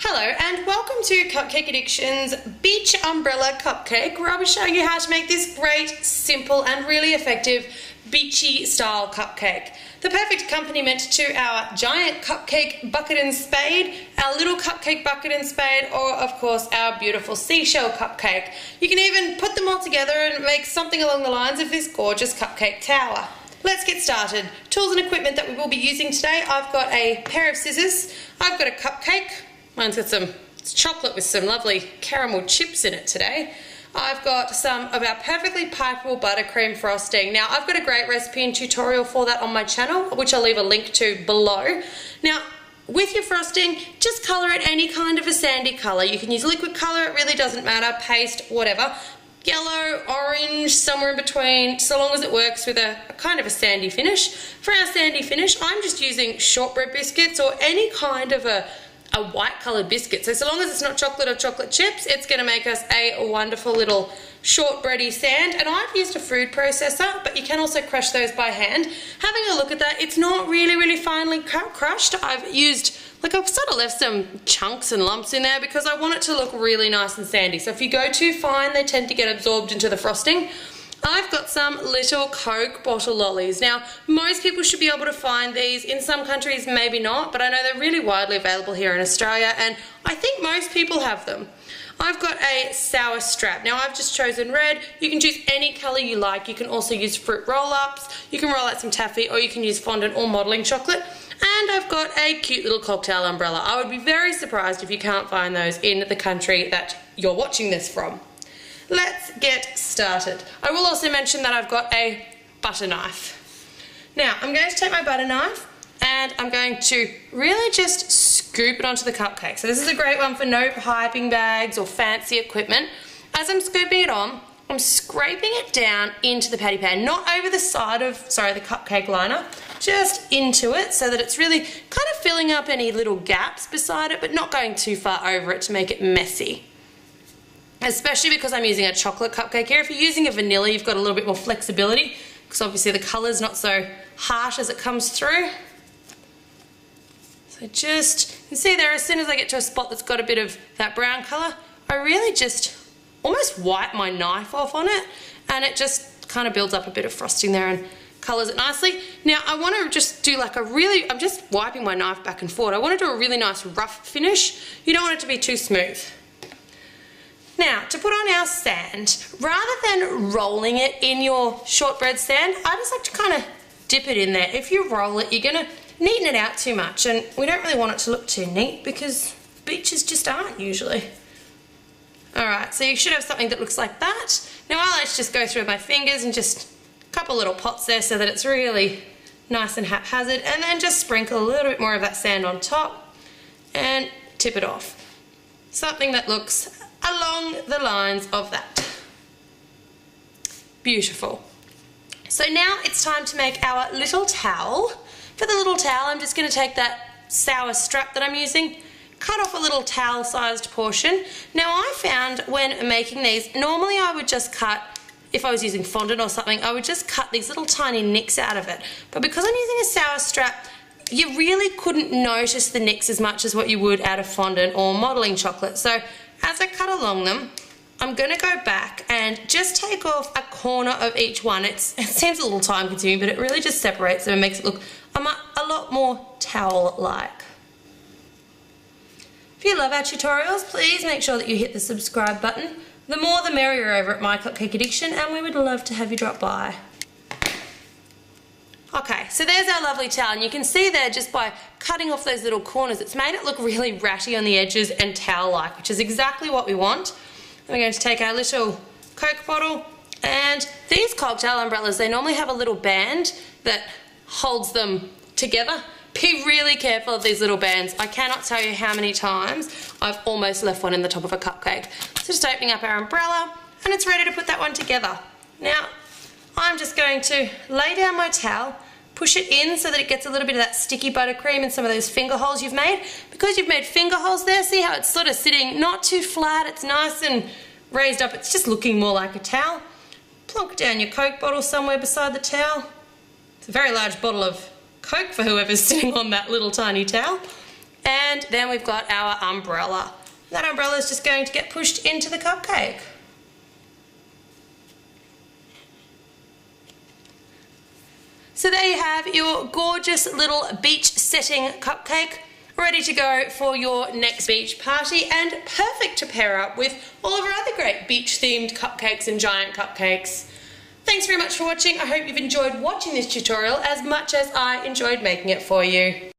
Hello and welcome to Cupcake Addiction's Beach Umbrella Cupcake, where I'll be showing you how to make this great, simple and really effective beachy style cupcake. The perfect accompaniment to our giant cupcake bucket and spade, our little cupcake bucket and spade, or of course our beautiful seashell cupcake. You can even put them all together and make something along the lines of this gorgeous cupcake tower. Let's get started. Tools and equipment that we will be using today. I've got a pair of scissors, I've got a cupcake. Mine's got it's chocolate with some lovely caramel chips in it today. I've got some of our perfectly pipeable buttercream frosting. Now, I've got a great recipe and tutorial for that on my channel, which I'll leave a link to below. Now, with your frosting, just colour it any kind of a sandy colour. You can use liquid colour, it really doesn't matter, paste, whatever. Yellow, orange, somewhere in between, so long as it works with a kind of a sandy finish. For our sandy finish, I'm just using shortbread biscuits or any kind of a white coloured biscuit. So long as it's not chocolate or chocolate chips, it's going to make us a wonderful little shortbready sand. And I've used a food processor, but you can also crush those by hand. Having a look at that, it's not really finely crushed. I've sort of left some chunks and lumps in there because I want it to look really nice and sandy. So if you go too fine, they tend to get absorbed into the frosting. I've got some little Coke bottle lollies. Now, most people should be able to find these. In some countries, maybe not, but I know they're really widely available here in Australia, and I think most people have them. I've got a sour strap. Now, I've just chosen red. You can choose any colour you like. You can also use fruit roll-ups. You can roll out some taffy, or you can use fondant or modelling chocolate. And I've got a cute little cocktail umbrella. I would be very surprised if you can't find those in the country that you're watching this from. Let's get started. I will also mention that I've got a butter knife. Now, I'm going to take my butter knife and I'm going to really just scoop it onto the cupcake. So this is a great one for no piping bags or fancy equipment. As I'm scooping it on, I'm scraping it down into the patty pan, not over the side of, the cupcake liner, just into it so that it's really kind of filling up any little gaps beside it, but not going too far over it to make it messy. Especially because I'm using a chocolate cupcake here. If you're using a vanilla, you've got a little bit more flexibility because obviously the colour's not so harsh as it comes through. So you can see there, as soon as I get to a spot that's got a bit of that brown colour, I really just almost wipe my knife off on it, and it just kind of builds up a bit of frosting there and colours it nicely. Now I want to just do I'm just wiping my knife back and forth. I want to do a really nice rough finish. You don't want it to be too smooth. Now, to put on our sand, rather than rolling it in your shortbread sand, I just like to kind of dip it in there. If you roll it, you're going to neaten it out too much, and we don't really want it to look too neat because beaches just aren't usually. Alright, so you should have something that looks like that. Now I like to just go through my fingers and just a couple little pots there so that it's really nice and haphazard, and then just sprinkle a little bit more of that sand on top and tip it off. Something that looks along the lines of that. Beautiful. So now it's time to make our little towel. For the little towel, I'm just going to take that sour strap that I'm using, cut off a little towel-sized portion. Now I found when making these, normally I would just cut, if I was using fondant or something, I would just cut these little tiny nicks out of it. But because I'm using a sour strap, you really couldn't notice the nicks as much as what you would out of fondant or modelling chocolate. So as I cut along them, I'm going to go back and just take off a corner of each one. It seems a little time consuming, but it really just separates them and makes it look a lot more towel-like. If you love our tutorials, please make sure that you hit the subscribe button. The more the merrier over at My Cupcake Addiction, and we would love to have you drop by. Okay, so there's our lovely towel, and you can see there just by cutting off those little corners, it's made it look really ratty on the edges and towel-like, which is exactly what we want. And we're going to take our little Coke bottle, and these cocktail umbrellas, they normally have a little band that holds them together. Be really careful of these little bands. I cannot tell you how many times I've almost left one in the top of a cupcake. So just opening up our umbrella, and it's ready to put that one together. Now, I'm just going to lay down my towel, push it in so that it gets a little bit of that sticky buttercream in some of those finger holes you've made. Because you've made finger holes there, see how it's sort of sitting not too flat, it's nice and raised up, it's just looking more like a towel. Plonk down your Coke bottle somewhere beside the towel. It's a very large bottle of Coke for whoever's sitting on that little tiny towel. And And then we've got our umbrella. That umbrella is just going to get pushed into the cupcake. So there you have your gorgeous little beach setting cupcake, ready to go for your next beach party and perfect to pair up with all of our other great beach themed cupcakes and giant cupcakes. Thanks very much for watching. I hope you've enjoyed watching this tutorial as much as I enjoyed making it for you.